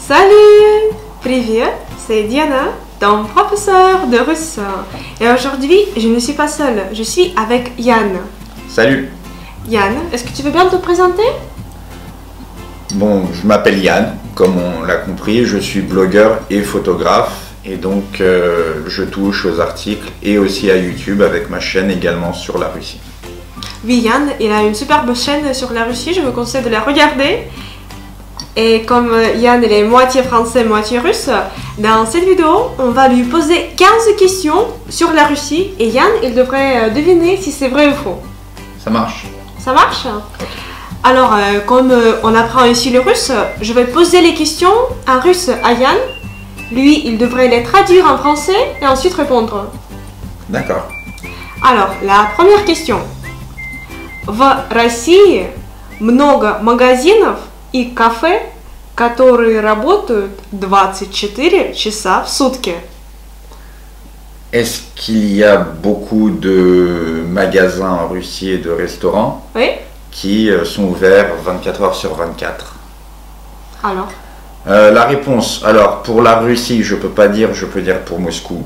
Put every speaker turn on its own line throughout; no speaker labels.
Salut! Привет! C'est Diana, ton professeur de russe. Et aujourd'hui, je ne suis pas seule, je suis avec Yann.
Salut!
Yann, est-ce que tu veux bien te présenter?
Bon, je m'appelle Yann, comme on l'a compris, je suis blogueur et photographe et donc je touche aux articles et aussi à YouTube avec ma chaîne également sur la Russie.
Oui, Yann, il a une superbe chaîne sur la Russie, je vous conseille de la regarder. Et comme Yann il est moitié français, moitié russe, dans cette vidéo, on va lui poser 15 questions sur la Russie et Yann, il devrait deviner si c'est vrai ou faux.
Ça marche?
Ça marche? Alors, comme on apprend ici le russe, je vais poser les questions en russe à Yann. Lui, il devrait les traduire en français et ensuite répondre.
D'accord.
Alors, la première question. В России много магазинов и кафе, которые работают 24 часа в сутки.
Est-ce qu'il y a beaucoup de magasins en Russie et de restaurants
Oui?
qui sont ouverts 24 heures sur 24?
Alors?
La réponse, alors pour la Russie, je peux pas dire, je peux dire pour Moscou.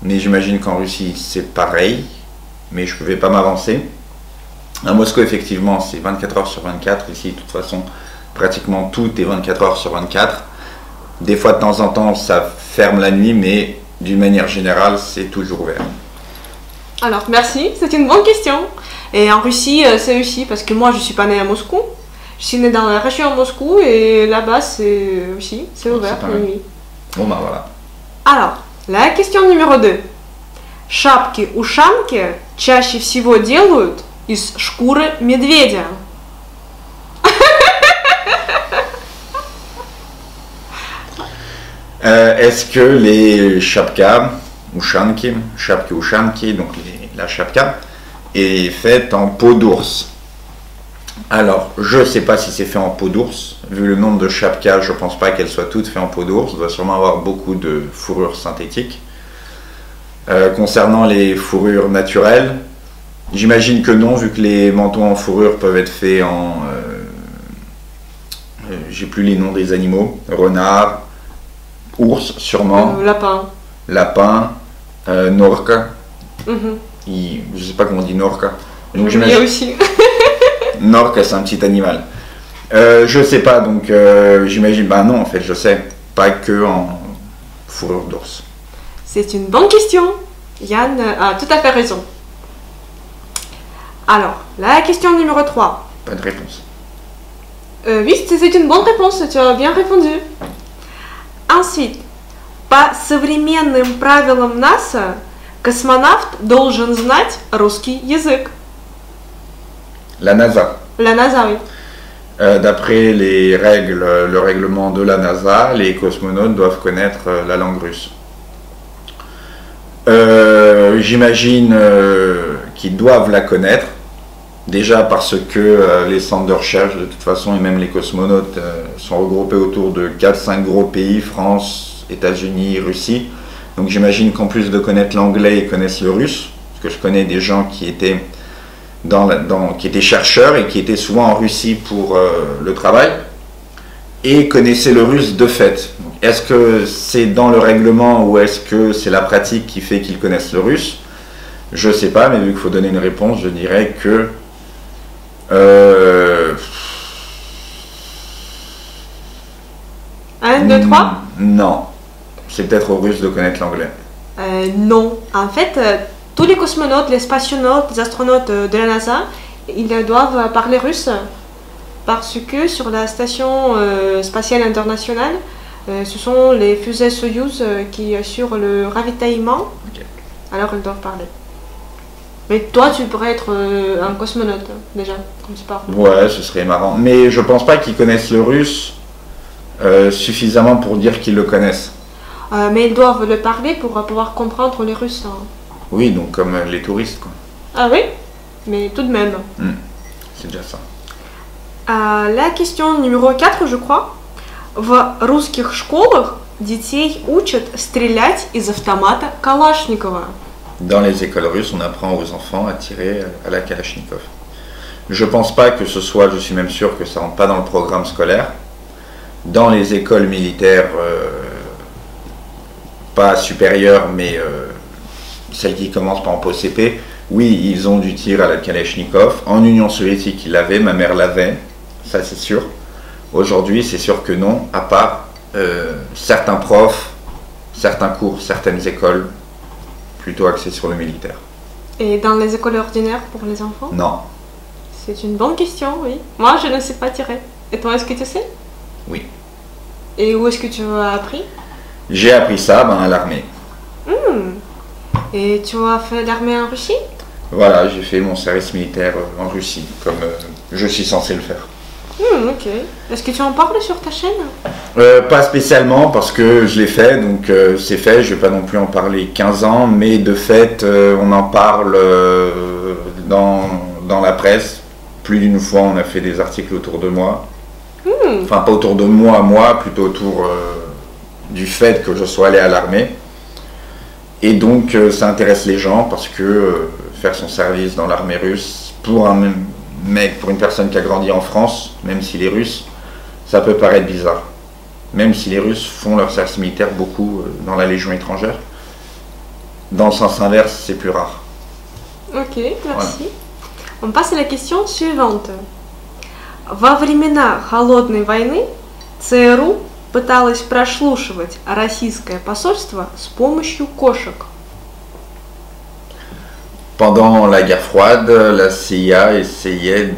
Mais j'imagine qu'en Russie c'est pareil, mais je ne vais pas m'avancer. À Moscou, effectivement, c'est 24 heures sur 24. Ici, de toute façon, pratiquement tout est 24 heures sur 24. Des fois, de temps en temps, ça ferme la nuit, mais d'une manière générale, c'est toujours ouvert.
Alors, merci, c'est une bonne question. Et en Russie, c'est aussi parce que moi, je suis pas née à Moscou. Je suis née dans la région de Moscou et là-bas, c'est aussi, c'est ouvert la nuit.
Bon, bah voilà.
Alors, la question numéro 2. Шапки-ушанки чаще всего делают из шкуры медведя.
Est-ce que les shapka, ушанки, donc la shapka, est faite en peau d'ours? Alors, je ne sais pas si c'est fait en peau d'ours. Vu le nombre de shapka, je ne pense pas qu'elles soient toutes faites en peau d'ours. Il doit sûrement avoir beaucoup de fourrures synthétiques. Concernant les fourrures naturelles, j'imagine que non, vu que les manteaux en fourrure peuvent être faits en... j'ai plus les noms des animaux. Renard, ours sûrement. Lapin, norka. Je ne sais pas comment on dit norka.
Donc j'imagine aussi.
Norka, c'est un petit animal. Je sais pas, donc j'imagine... Bah non, en fait, je sais. Pas que en fourrure d'ours.
C'est une bonne question. Yann a tout à fait raison. Alors, la question numéro 3.
Pas de réponse.
Oui, c'est une bonne réponse, tu as bien répondu. Ensuite, по современным правилам НАСА космонавт должен знать русский язык.
La NASA.
La NASA, oui.
D'après les règles, le règlement de la NASA, les cosmonautes doivent connaître la langue russe. J'imagine qu'ils doivent la connaître, déjà parce que les centres de recherche, de toute façon, et même les cosmonautes sont regroupés autour de 4-5 gros pays, France, États-Unis, Russie. Donc j'imagine qu'en plus de connaître l'anglais, ils connaissent le russe, parce que je connais des gens qui étaient qui étaient chercheurs et qui étaient souvent en Russie pour le travail et connaissaient le russe de fait. Est-ce que c'est dans le règlement ou est-ce que c'est la pratique qui fait qu'ils connaissent le russe? Je sais pas, mais vu qu'il faut donner une réponse, je dirais que
1, 2, 3?
Non, c'est peut-être aux Russes de connaître l'anglais.
Non, en fait, tous les cosmonautes, les spationautes, les astronautes de la NASA, ils doivent parler russe parce que sur la station spatiale internationale, ce sont les fusées Soyouz qui assurent le ravitaillement. Okay. Alors ils doivent parler. Mais toi, tu pourrais être un cosmonaute déjà, comme sport.
Ouais, ce serait marrant. Mais je pense pas qu'ils connaissent le russe suffisamment pour dire qu'ils le connaissent.
Mais ils doivent le parler pour pouvoir comprendre les Russes. Hein.
Oui, donc comme les touristes, quoi.
Ah oui? Mais tout de même.
C'est déjà ça.
La question numéro 4, je crois. В русских школах детей учат стрелять из автомата Калашникова.
Dans les écoles russes, on apprend aux enfants à tirer à la Kalachnikov. Je pense pas que ce soit, je suis même sûr que ça rentre pas dans le programme scolaire. dans les écoles militaires, pas supérieures, mais celles qui commencent par exemple au CP, oui, ils ont du tir à la Kalachnikov. En Union soviétique, ils l'avaient, ma mère l'avait, ça c'est sûr. Aujourd'hui, c'est sûr que non, à part certains profs, certains cours, certaines écoles, plutôt axées sur le militaire.
Et dans les écoles ordinaires pour les enfants?
Non.
C'est une bonne question, oui. Moi, je ne sais pas tirer. Et toi, est-ce que tu sais?
Oui.
Et où est-ce que tu as appris?
J'ai appris ça à l'armée.
Et tu as fait l'armée en Russie?
Voilà, j'ai fait mon service militaire en Russie, comme je suis censé le faire.
Ok. Est-ce que tu en parles sur ta chaîne?
Pas spécialement parce que je l'ai fait, donc c'est fait, je vais pas non plus en parler 15 ans, mais de fait on en parle dans la presse. Plus d'une fois on a fait des articles autour de moi. Enfin pas autour de moi, plutôt autour du fait que je sois allé à l'armée. Et donc ça intéresse les gens parce que faire son service dans l'armée russe, pour un mec, pour une personne qui a grandi en France, même s'il est russe, ça peut paraître bizarre. Même si les Russes font leur service militaire beaucoup dans la Légion étrangère, dans le sens inverse, c'est plus rare.
Ok, merci. Voilà. On passe à la question suivante. Во времена холодной войны ЦРУ пыталась прослушивать российское посольство с помощью кошек.
Pendant la guerre froide, la CIA essayait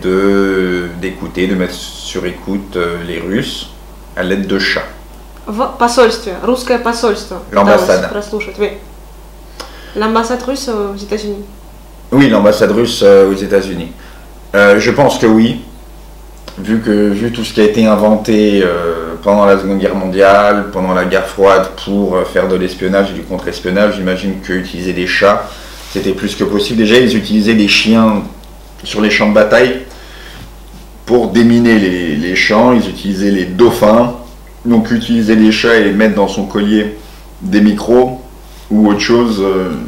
d'écouter, de mettre sur écoute les Russes à l'aide de chats.
В посольстве, русское посольство.
L'ambassade.
Oui. L'ambassade russe aux États-Unis.
Oui, l'ambassade russe aux États-Unis. Je pense que oui, vu tout ce qui a été inventé pendant la Seconde Guerre mondiale, pendant la guerre froide pour faire de l'espionnage et du contre-espionnage, j'imagine qu'utiliser des chats, c'était plus que possible. Déjà, ils utilisaient des chiens sur les champs de bataille pour déminer les champs. Ils utilisaient les dauphins. Donc, utiliser les chats et mettre dans son collier des micros ou autre chose,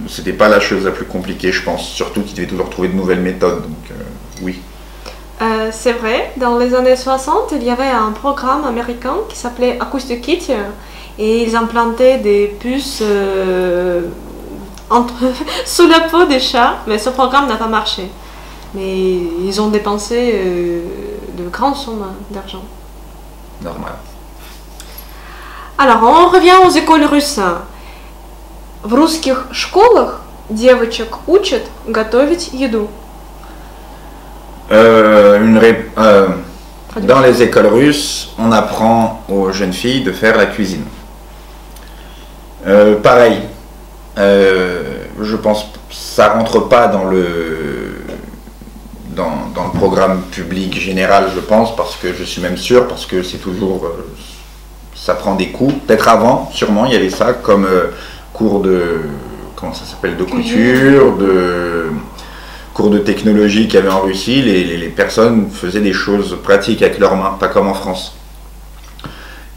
c'était pas la chose la plus compliquée, je pense. Surtout qu'ils devaient toujours trouver de nouvelles méthodes. Donc, oui.
C'est vrai, dans les années 60, il y avait un programme américain qui s'appelait Acoustic Kit et ils implantaient des puces sous la peau des chats, mais ce programme n'a pas marché. Mais ils ont dépensé de grandes sommes d'argent.
Normal.
Alors, on revient aux écoles russes. В русских школах девочек учат готовить еду.
Dans les écoles russes, on apprend aux jeunes filles de faire la cuisine. Pareil, je pense que ça rentre pas dans le programme public général, je pense, parce que je suis même sûr, parce que c'est toujours, ça prend des cours. Peut-être avant, sûrement, il y avait ça comme cours de, comment ça s'appelle, de couture, cours de technologie qu'il y avait en Russie. Les personnes faisaient des choses pratiques avec leurs mains, pas comme en France.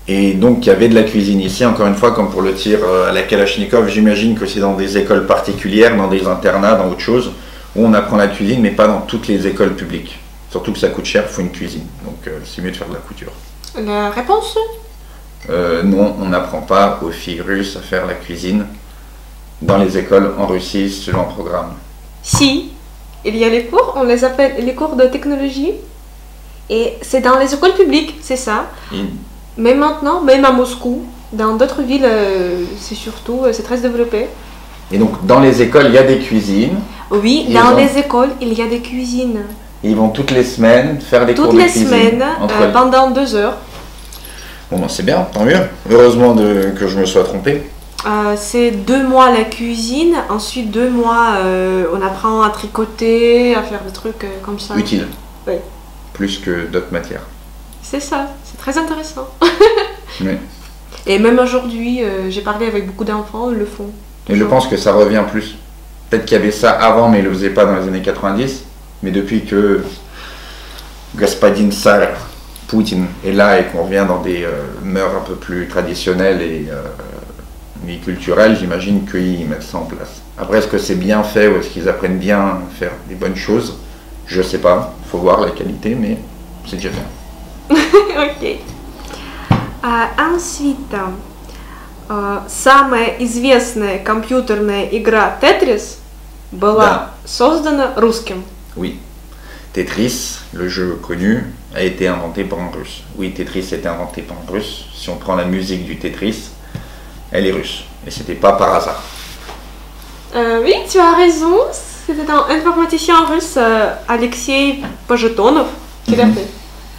Et donc il y avait de la cuisine ici, encore une fois, comme pour le tir à la Kalachnikov, j'imagine que c'est dans des écoles particulières, dans des internats, dans autre chose, où on apprend la cuisine, mais pas dans toutes les écoles publiques. Surtout que ça coûte cher, il faut une cuisine, donc c'est mieux de faire de la couture.
La réponse?
Non, on n'apprend pas aux filles russes à faire la cuisine dans les écoles en Russie selon le programme.
Si, il y a les cours, on les appelle les cours de technologie, et c'est dans les écoles publiques, c'est ça. Mais maintenant, même à Moscou, dans d'autres villes, c'est très développé.
Et donc dans les écoles, il y a des cuisines.
Oui, dans les écoles, il y a des cuisines.
Et ils vont toutes les semaines faire des cours de cuisine.
Toutes les semaines, pendant 2 heures.
Bon, ben, c'est bien, tant mieux. Heureusement que je me sois trompé.
C'est 2 mois la cuisine, ensuite 2 mois on apprend à tricoter, à faire des trucs comme ça.
Utile.
Oui.
Plus que d'autres matières.
C'est ça, c'est très intéressant.
Oui.
Et même aujourd'hui, j'ai parlé avec beaucoup d'enfants, ils le font.
Et je pense que ça revient plus. Peut-être qu'il y avait ça avant, mais ils ne le faisaient pas dans les années 90. Mais depuis que Господин Tsar Poutine est là et qu'on revient dans des mœurs un peu plus traditionnelles et culturelles, j'imagine qu'ils mettent ça en place. Après, est-ce que c'est bien fait ou est-ce qu'ils apprennent bien à faire des bonnes choses? Je sais pas, il faut voir la qualité, mais c'est déjà bien.
Ok. Ensuite, самая известная компьютерная игра Tetris была создана русским.
Oui. Tetris, le jeu connu, a été inventé par un russe. Oui, Tetris a été inventé par un russe. Si on prend la musique du Tetris, elle est russe. Et c'était pas par hasard.
Oui, tu as raison. C'était un informaticien russe, Alexei Pajitnov, qui l'a fait.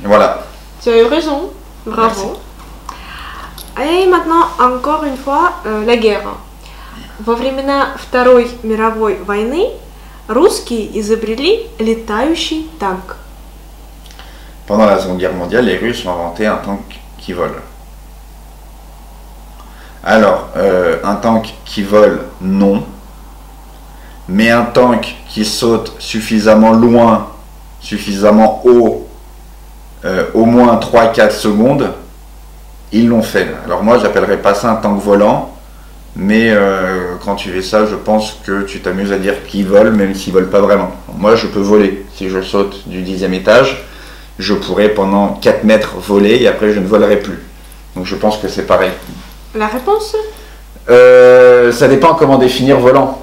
Voilà.
Tu as eu raison. Bravo. Et maintenant, encore une fois, la guerre. Во времена Второй мировой войны русские изобрели летающий танк.
Pendant la Seconde Guerre mondiale, les Russes ont inventé un tank qui vole. Alors, un tank qui vole, non. Mais un tank qui saute suffisamment loin, suffisamment haut, au moins 3-4 secondes, ils l'ont fait. Alors moi, j'appellerais pas ça un tank volant, mais quand tu fais ça, je pense que tu t'amuses à dire qu'ils volent, même s'ils volent pas vraiment. Moi, je peux voler. Si je saute du 10e étage, je pourrais pendant 4 mètres voler et après je ne volerai plus. Donc je pense que c'est pareil.
La réponse?
Ça dépend comment définir volant.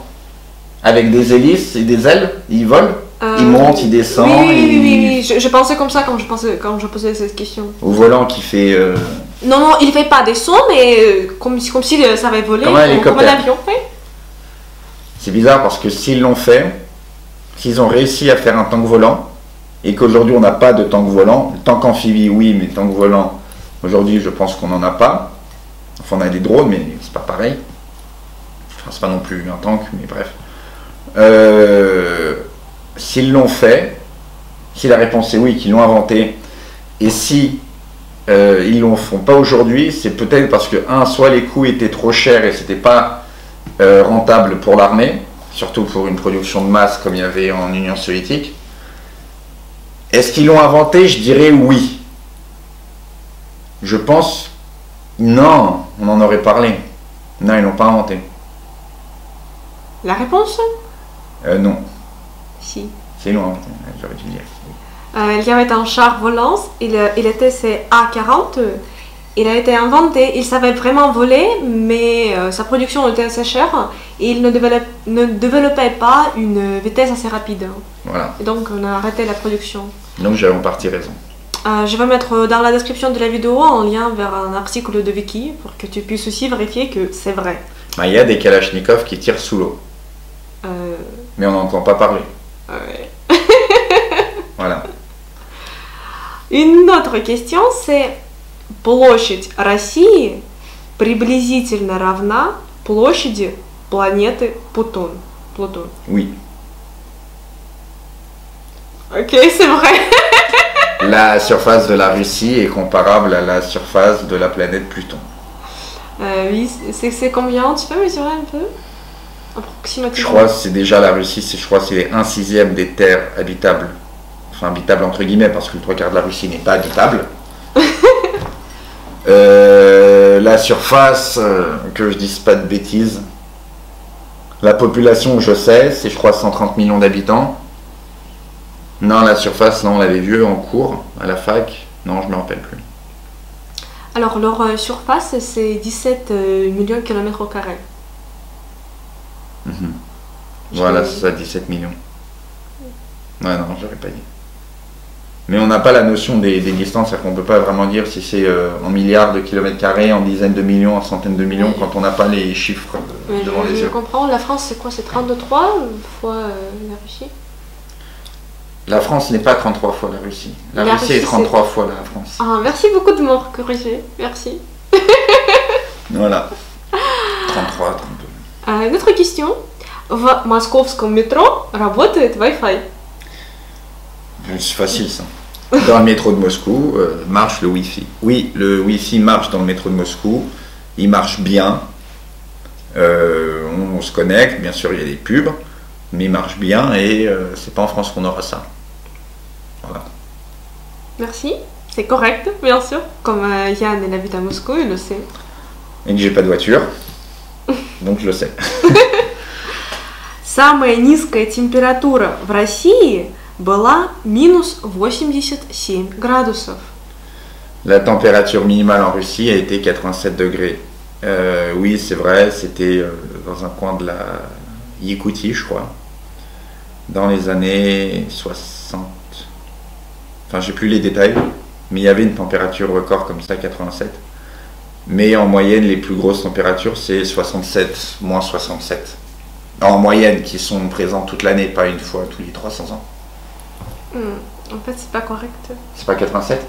Avec des hélices et des ailes, ils volent, ils montent, ils descendent.
Oui. Je pensais comme ça quand je posais cette question.
Au volant qui fait...
Non, il ne fait pas des sons, mais comme si ça avait volé,
comme un hélicoptère.
avion. Oui.
C'est bizarre parce que s'ils l'ont fait, s'ils ont réussi à faire un tank volant, et qu'aujourd'hui on n'a pas de tank volant, tank amphibie oui, mais tank volant, aujourd'hui je pense qu'on n'en a pas. Enfin on a des drones, mais c'est pas pareil. Enfin c'est pas non plus un tank, mais bref. S'ils l'ont fait, si la réponse est oui, qu'ils l'ont inventé, et si ils l'en font pas aujourd'hui, c'est peut-être parce que soit les coûts étaient trop chers et c'était pas rentable pour l'armée, surtout pour une production de masse comme il y avait en Union soviétique. Est-ce qu'ils l'ont inventé? Je dirais oui. Je pense non, on en aurait parlé. Non, ils l'ont pas inventé.
La réponse?
Non.
Si.
C'est ils l'ont inventé, j'aurais dû le dire.
Il y avait un char volant, il était A40, il a été inventé, il savait vraiment voler, mais sa production était assez chère et il ne développait pas une vitesse assez rapide.
Voilà.
Et donc on a arrêté la production.
Donc j'avais en partie raison.
Je vais mettre dans la description de la vidéo un lien vers un article de Wiki pour que tu puisses aussi vérifier que c'est vrai.
Il y a des Kalachnikov qui tirent sous l'eau. Mais on n'entend pas parler.
Ouais.
Voilà.
Une autre question, c'est площадь России приблизительно равна площади планеты Плутон.
Oui.
Ok, c'est vrai.
La surface de la Russie est comparable à la surface de la planète Pluton.
Oui, c'est combien? Tu peux mesurer un peu? Approximativement.
Je crois que c'est déjà la Russie, je crois que c'est 1/6 des terres habitables. Enfin, habitable entre guillemets, parce que le 3/4 de la Russie n'est pas habitable. La surface, que je dise pas de bêtises, la population, je sais, c'est je crois 130 millions d'habitants. Non, la surface, non, on l'avait vu en cours, à la fac. Non, je me rappelle plus.
Alors, leur surface, c'est 17 millions de kilomètres au carré.
Voilà, c'est ça, 17 millions. Ouais, non, j'aurais pas dit. Mais on n'a pas la notion des distances, c'est-à-dire qu'on ne peut pas vraiment dire si c'est en milliards de kilomètres carrés, en dizaines de millions, en centaines de millions, quand on n'a pas les chiffres devant les yeux.
Je comprends. La France, c'est quoi? C'est 33 fois la Russie?
La France n'est pas 33 fois la Russie. La Russie est 33 fois la France.
Ah, merci beaucoup de me corriger. Merci.
Voilà. 33, 32.
Une autre question. В московском метро работает Wi-Fi?
C'est facile ça. Dans le métro de Moscou, marche le Wi-Fi. Oui, le Wi-Fi marche dans le métro de Moscou. Il marche bien. On se connecte, bien sûr il y a des pubs, mais il marche bien et c'est pas en France qu'on aura ça. Voilà.
Merci, c'est correct, bien sûr. Comme Yann il habite à Moscou, il le sait.
Et que j'ai pas de voiture, donc je le sais.
Самая низкая температура в России была минус 87 градусов.
La température minimale en Russie a été 87 degrés. Oui, c'est vrai, c'était dans un coin de la Yakoutie, je crois, dans les années 60. Enfin, j'ai plus les détails, mais il y avait une température record comme ça, 87. Mais en moyenne, les plus grosses températures, c'est 67, moins 67. En moyenne, qui sont présentes toute l'année, pas une fois tous les 300 ans.
En fait, c'est pas correct.
C'est pas 87?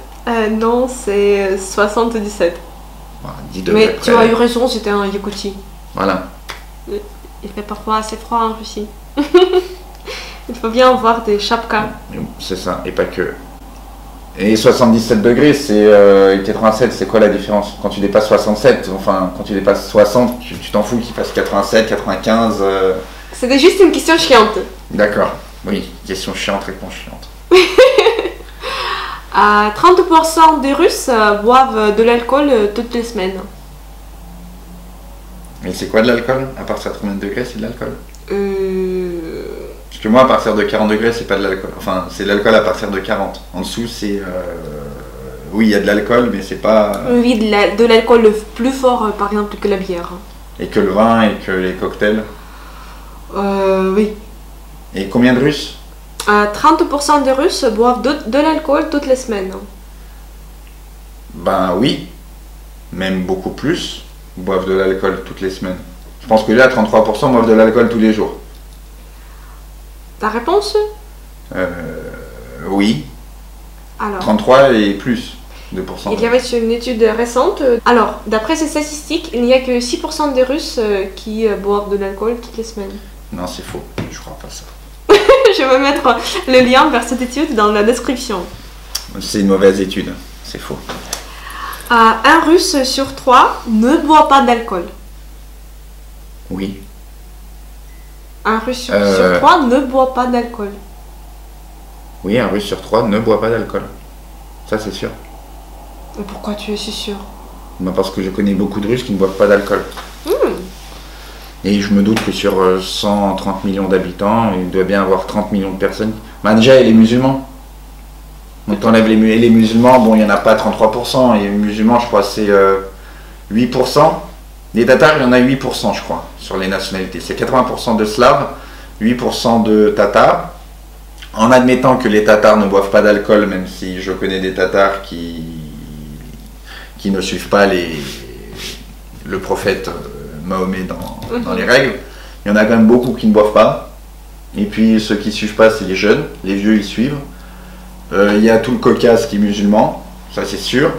Non, c'est 77.
Voilà, 10 degrés
Mais
près.
tu as eu raison, c'était en Yakoutie.
Voilà.
Il fait parfois assez froid en Russie. Il faut bien avoir des chapkas.
C'est ça, et pas que. Et 77 degrés, c'est 87, c'est quoi la différence? Quand tu dépasses 67, enfin, quand tu dépasses 60, tu t'en fous qu'il fasse 87, 95.
C'était juste une question chiante.
D'accord, oui, question chiante, réponse chiante.
30% des Russes boivent de l'alcool toutes les semaines.
Et c'est quoi de l'alcool? À partir de combien de degrés c'est de l'alcool? Parce que moi, à partir de 40 degrés, c'est pas de l'alcool. Enfin, c'est de l'alcool à partir de 40. En dessous, c'est... Oui, il y a de l'alcool, mais c'est pas...
Oui, de l'alcool plus fort, par exemple, que la bière.
Et que le vin et que les cocktails.
Oui.
Et combien de Russes?
30% des Russes boivent de l'alcool toutes les semaines.
Ben oui, même beaucoup plus boivent de l'alcool toutes les semaines. Je pense que là, 33% boivent de l'alcool tous les jours.
Ta réponse?
Oui,
Alors,
33 et plus de pourcents.
il y avait une étude récente. Alors, d'après ces statistiques, il n'y a que 6% des Russes qui boivent de l'alcool toutes les semaines.
Non, c'est faux, je crois pas ça.
Je vais mettre le lien vers cette étude dans la description.
C'est une mauvaise étude, c'est faux.
Un Russe sur 3 ne boit pas d'alcool.
Oui.
Un Russe sur 3 ne boit pas d'alcool.
Oui, un Russe sur 3 ne boit pas d'alcool. Ça, c'est sûr.
Et pourquoi tu es si sûr?
Ben, parce que je connais beaucoup de Russes qui ne boivent pas d'alcool. Et je me doute que sur 130 millions d'habitants, il doit bien avoir 30 millions de personnes. Ben, déjà, il y a les musulmans. Donc, tu enlèves les musulmans, bon, il n'y en a pas 33%. Et les musulmans, je crois, c'est 8%. Les Tatars, il y en a 8%, je crois, sur les nationalités. C'est 80% de Slaves, 8% de Tatars. En admettant que les Tatars ne boivent pas d'alcool, même si je connais des Tatars qui ne suivent pas le prophète Mahomet dans les règles, il y en a quand même beaucoup qui ne boivent pas. Et puis ceux qui ne suivent pas, c'est les jeunes, les vieux ils suivent. Il y a tout le Caucase qui est musulman, ça c'est sûr.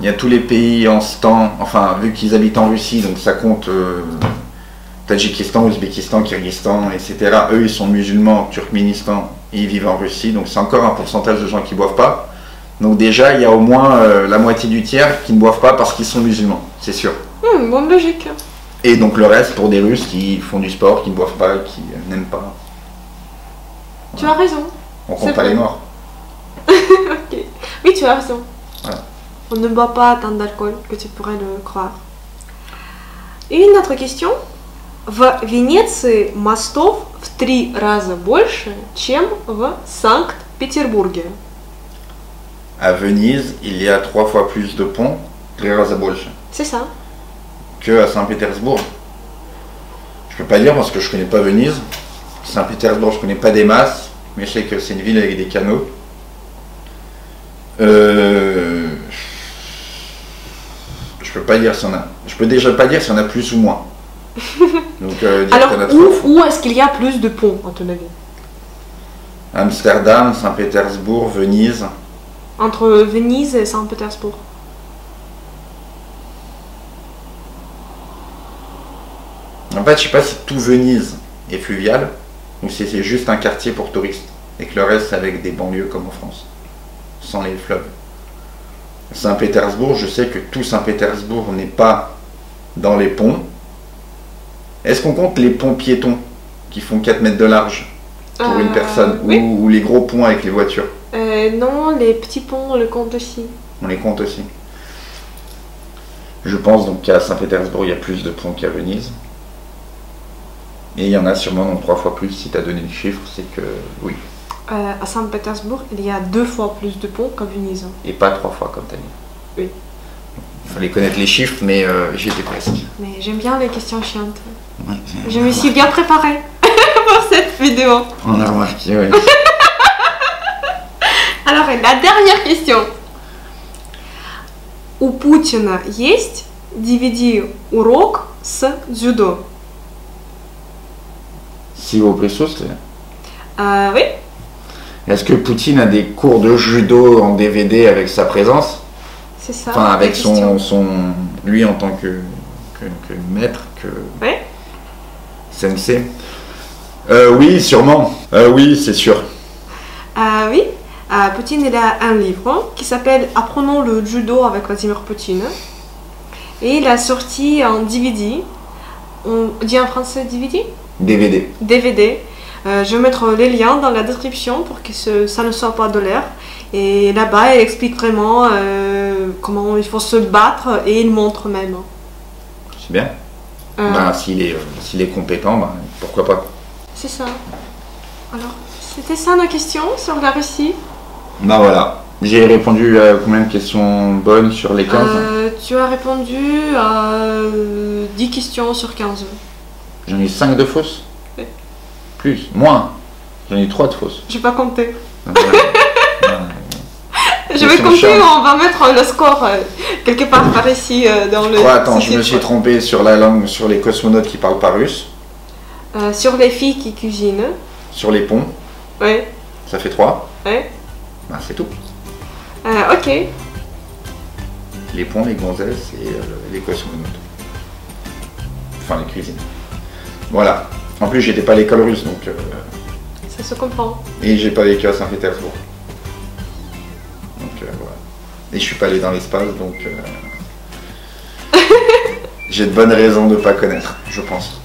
Il y a tous les pays en ce temps, enfin vu qu'ils habitent en Russie, donc ça compte Tadjikistan, Ouzbékistan, Kyrgyzstan, etc. Eux ils sont musulmans, Turkménistan, et ils vivent en Russie, donc c'est encore un pourcentage de gens qui ne boivent pas. Donc déjà il y a au moins la moitié du tiers qui ne boivent pas parce qu'ils sont musulmans, c'est sûr.
Bonne logique.
Et donc le reste pour des Russes qui font du sport, qui ne boivent pas, qui n'aiment pas. Voilà.
Tu as raison.
On compte pas les morts.
Ok. Oui, tu as raison.
Voilà.
On ne boit pas tant d'alcool que tu pourrais le croire. Et une autre question. В Венеции мостов в 3 раза больше, чем в Санкт-Петербурге.
À Venise, il y a 3 fois plus de ponts,
C'est ça.
que à Saint-Pétersbourg. Je peux pas dire parce que je connais pas Venise. Saint-Pétersbourg, je connais pas des masses, mais je sais que c'est une ville avec des canaux. Je peux pas dire s'il y en a. Je peux déjà pas dire s'il y en a plus ou moins. Donc dire
Alors,
qu'il y en a 3 fois.
où est-ce qu'il y a plus de ponts, à ton avis?
Amsterdam, Saint-Pétersbourg, Venise.
Entre Venise et Saint-Pétersbourg.
En fait, je sais pas si tout Venise est fluvial ou si c'est juste un quartier pour touristes et que le reste c'est avec des banlieues comme en France, sans les fleuves. Saint-Pétersbourg, je sais que tout Saint-Pétersbourg n'est pas dans les ponts. Est-ce qu'on compte les ponts piétons qui font 4 mètres de large pour une personne
oui.
ou les gros ponts avec les voitures?
Non, les petits ponts, on le compte aussi.
On les compte aussi. Je pense donc qu'à Saint-Pétersbourg, il y a plus de ponts qu'à Venise. Et il y en a sûrement donc 3 fois plus. Si tu as donné le chiffre, c'est que oui.
À Saint-Pétersbourg, il y a 2 fois plus de ponts qu'à Venise.
Et pas 3 fois comme tu as dit.
Oui.
Il fallait connaître les chiffres, mais j'y étais presque.
Mais j'aime bien les questions chiantes.
Ouais,
Je me suis bien préparée pour cette vidéo.
On a remarqué, oui.
Alors, et la dernière question. У Путина есть DVD-урок с дзюдо?
Si vous присутствие.
Oui.
Est-ce que Poutine a des cours de judo en DVD avec sa présence?
C'est ça.
Enfin,
la
avec
question.
lui en tant que maître, que
Oui.
sensei. Oui, sûrement. Oui, c'est sûr.
Oui. Poutine, il a un livre qui s'appelle Apprenons le judo avec Vladimir Poutine. Et il a sorti en DVD. On dit en français DVD?
DVD.
DVD. Je vais mettre les liens dans la description pour que ça ne soit pas de l'air. Et là-bas, il explique vraiment comment il faut se battre et il montre même.
C'est bien. Ben, s'il est compétent, ben, pourquoi pas.
C'est ça. Alors, c'était ça nos questions sur la Russie.
Ben voilà. J'ai répondu à combien de questions bonnes sur les 15?
Tu as répondu à 10 questions sur 15.
J'en ai 5 de fausses.
Oui.
Plus, moins. J'en ai 3 de fausses.
J'ai pas compté.
Voilà.
Je vais compter, on va mettre le score quelque part par ici dans le...
Oh, attends, je me suis trompé sur la langue, sur les cosmonautes qui parlent pas russe.
Sur les filles qui cuisinent.
Sur les ponts.
Oui.
Ça fait 3.
Oui.
Ben, c'est tout.
Ok.
Les ponts, les gonzesses et les cosmonautes. Enfin, les cuisines. Voilà. En plus, j'étais pas à l'école russe, donc...
Ça se comprend.
Et j'ai pas vécu à Saint-Pétersbourg. Donc, voilà. Et je suis pas allé dans l'espace, donc... j'ai de bonnes raisons de pas connaître, je pense.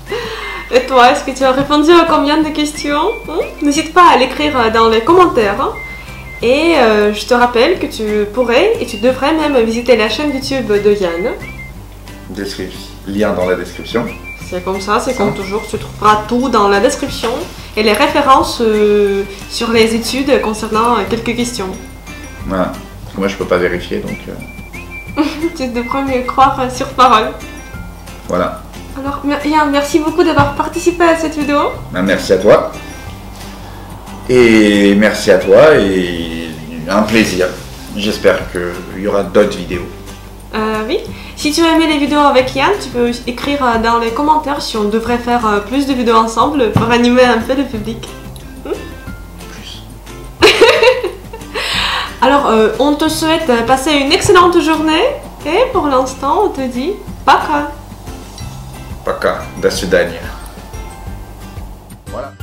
Et toi, est-ce que tu as répondu à combien de questions? N'hésite pas à l'écrire dans les commentaires. Et je te rappelle que tu pourrais et tu devrais même visiter la chaîne YouTube de Yann.
Lien dans la description.
C'est comme ça, c'est comme toujours, tu trouveras tout dans la description et les références sur les études concernant quelques questions.
Voilà. Parce que moi, je peux pas vérifier, donc...
Tu devrais me croire sur parole.
Voilà.
Alors, Yann, merci beaucoup d'avoir participé à cette vidéo.
Ben, merci à toi. Et merci à toi et un plaisir. J'espère qu'il y aura d'autres vidéos.
Oui. Si tu as aimé les vidéos avec Yann, tu peux écrire dans les commentaires si on devrait faire plus de vidéos ensemble pour animer un peu le public.
Plus.
Alors, on te souhaite passer une excellente journée et pour l'instant, on te dit Пока.
Пока. До свидания. Voilà.